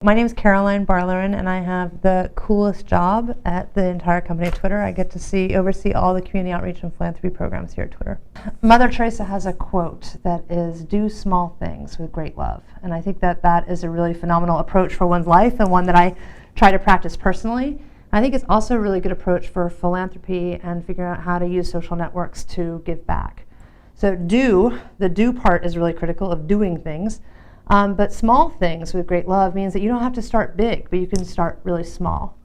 My name is Caroline Barlerin, and I have the coolest job at the entire company, Twitter. I get to oversee all the community outreach and philanthropy programs here at Twitter. Mother Teresa has a quote that is, "Do small things with great love." And I think that that is a really phenomenal approach for one's life, and one that I try to practice personally. I think it's also a really good approach for philanthropy and figuring out how to use social networks to give back. So the do part is really critical of doing things. But small things with great love means that you don't have to start big, but you can start really small.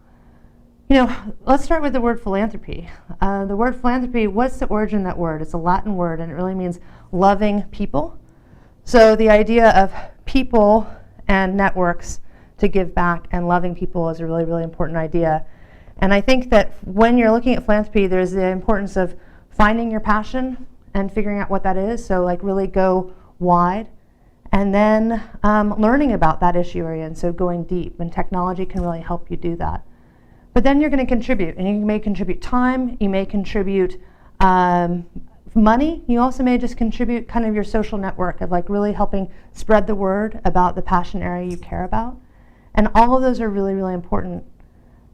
Let's start with the word philanthropy. The word philanthropy, what's the origin of that word? It's a Latin word, and it really means loving people. So the idea of people and networks to give back and loving people is a really, really important idea. And I think that when you're looking at philanthropy, there's the importance of finding your passion and figuring out what that is. So like really go wide. And then learning about that issue area, and so going deep, and technology can really help you do that. But then you're going to contribute, and you may contribute time, you may contribute money, you also may just contribute kind of your social network of like really helping spread the word about the passion area you care about. And all of those are really, really important.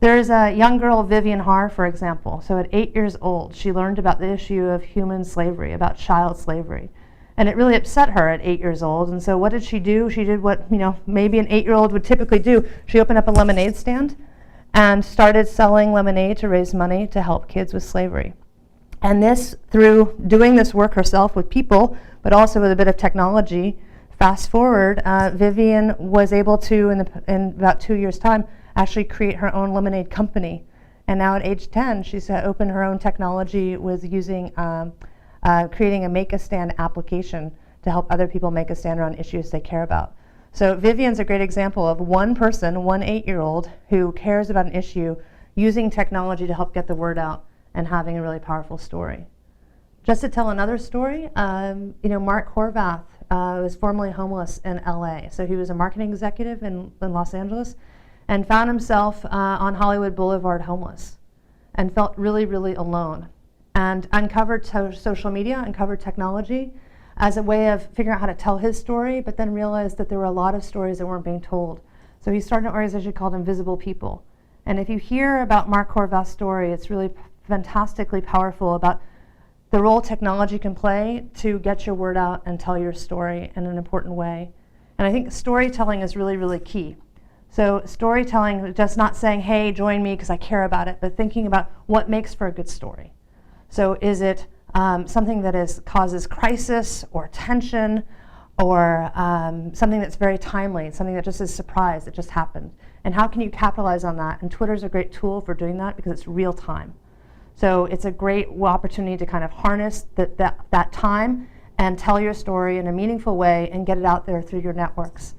There's a young girl, Vivian Har, for example. So at 8 years old, she learned about the issue of human slavery, about child slavery. And it really upset her at 8 years old. And so what did she do? She did what maybe an 8-year-old would typically do. She opened up a lemonade stand and started selling lemonade to raise money to help kids with slavery. And this, through doing this work herself with people, but also with a bit of technology, fast forward, Vivian was able to, in about 2 years' time, actually create her own lemonade company. And now at age 10, she's opened her own technology with using creating a Make a Stand application to help other people make a stand around issues they care about. So Vivian's a great example of one person, one 8-year-old, who cares about an issue, using technology to help get the word out and having a really powerful story. Just to tell another story, Mark Horvath was formerly homeless in LA. So he was a marketing executive in Los Angeles and found himself on Hollywood Boulevard homeless and felt really, really alone. And uncovered social media, uncovered technology as a way of figuring out how to tell his story, but then realized that there were a lot of stories that weren't being told. So he started an organization called Invisible People. And if you hear about Mark Horvath's story, it's really fantastically powerful about the role technology can play to get your word out and tell your story in an important way. And I think storytelling is really, really key. So storytelling, just not saying, hey, join me because I care about it, but thinking about what makes for a good story. So is it something that causes crisis or tension, or something that's very timely, something that just is surprise, that just happened? And how can you capitalize on that? And Twitter's a great tool for doing that because it's real time. So it's a great opportunity to kind of harness that time and tell your story in a meaningful way and get it out there through your networks.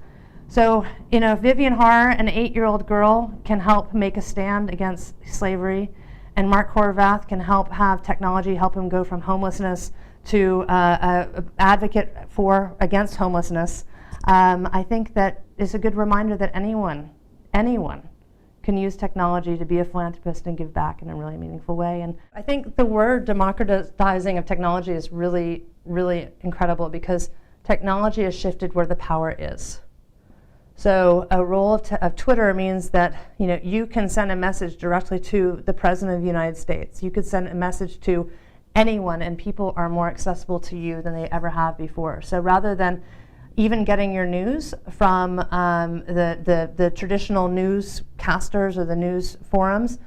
So Vivian Har, an 8-year-old girl, can help make a stand against slavery. And Mark Horvath can have technology help him go from homelessness to advocate against homelessness. I think that is a good reminder that anyone can use technology to be a philanthropist and give back in a really meaningful way. And I think the word democratizing of technology is really, really incredible because technology has shifted where the power is. So a role of Twitter means that you can send a message directly to the President of the United States. You could send a message to anyone, and people are more accessible to you than they ever have before. So rather than even getting your news from the traditional newscasters or the news forums,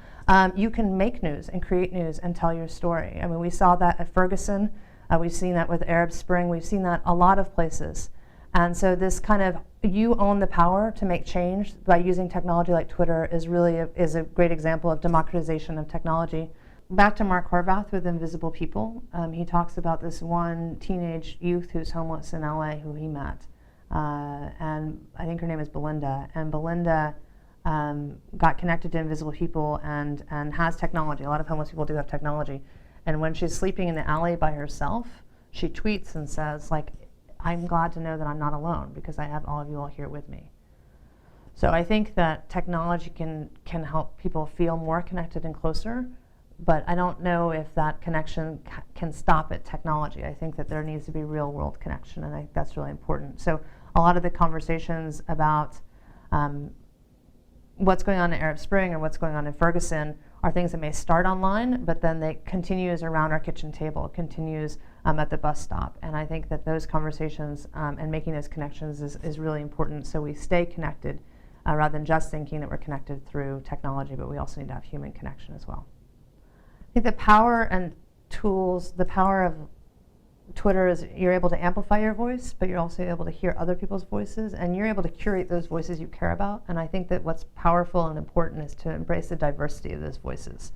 you can make news and create news and tell your story. I mean, we saw that at Ferguson. We've seen that with Arab Spring. We've seen that a lot of places. And so this kind of you own the power to make change by using technology like Twitter is a great example of democratization of technology. Back to Mark Horvath with Invisible People. He talks about this one teenage youth who's homeless in LA who he met. And I think her name is Belinda. And Belinda got connected to Invisible People and has technology. A lot of homeless people do have technology. And when she's sleeping in the alley by herself, she tweets and says, I'm glad to know that I'm not alone because I have all of you all here with me. So I think that technology can help people feel more connected and closer, but I don't know if that connection can stop at technology. I think that there needs to be real world connection, and I think that's really important. So a lot of the conversations about what's going on in Arab Spring or what's going on in Ferguson are things that may start online, but then they continues around our kitchen table, continues at the bus stop. And I think that those conversations and making those connections is really important, so we stay connected rather than just thinking that we're connected through technology, but we also need to have human connection as well. I think the power and tools, the power of Twitter is you're able to amplify your voice, but you're also able to hear other people's voices, and you're able to curate those voices you care about. And I think that what's powerful and important is to embrace the diversity of those voices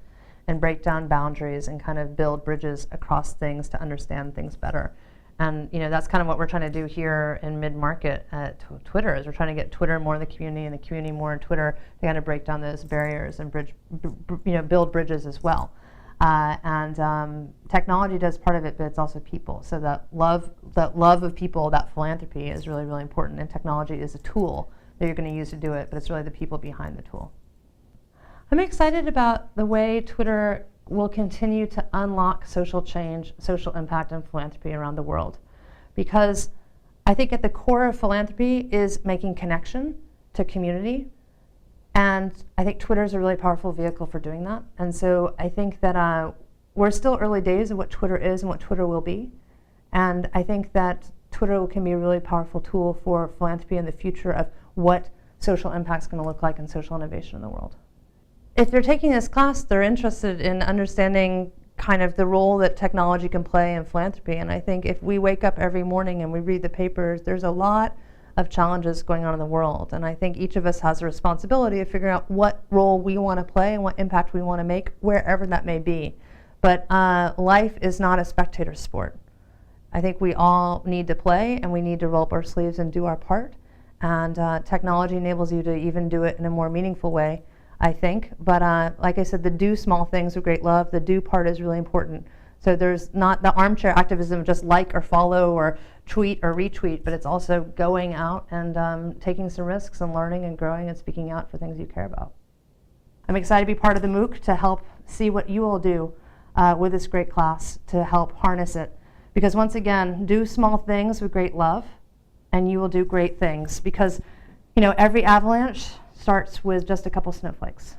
and break down boundaries and kind of build bridges across things to understand things better. And that's kind of what we're trying to do here in mid-market at Twitter, is we're trying to get Twitter more in the community and the community more in Twitter to kind of break down those barriers and build bridges as well. Technology does part of it, but it's also people. So that love of people, that philanthropy is really, really important. And technology is a tool that you're going to use to do it, but it's really the people behind the tool. I'm excited about the way Twitter will continue to unlock social change, social impact, and philanthropy around the world. Because I think at the core of philanthropy is making connection to community. And I think Twitter is a really powerful vehicle for doing that. And so I think that we're still early days of what Twitter is and what Twitter will be. And I think that Twitter can be a really powerful tool for philanthropy in the future of what social impact is going to look like and social innovation in the world. If they're taking this class, they're interested in understanding kind of the role that technology can play in philanthropy. And I think if we wake up every morning and we read the papers, there's a lot of challenges going on in the world. And I think each of us has a responsibility of figuring out what role we want to play and what impact we want to make, wherever that may be. But life is not a spectator sport. I think we all need to play, and we need to roll up our sleeves and do our part. And technology enables you to even do it in a more meaningful way, I think. But like I said, the do small things with great love, the do part is really important. So there's not the armchair activism of just like or follow or tweet or retweet, but it's also going out and taking some risks and learning and growing and speaking out for things you care about. I'm excited to be part of the MOOC to help see what you all do with this great class to help harness it. Because once again, do small things with great love and you will do great things. Because every avalanche starts with just a couple snowflakes.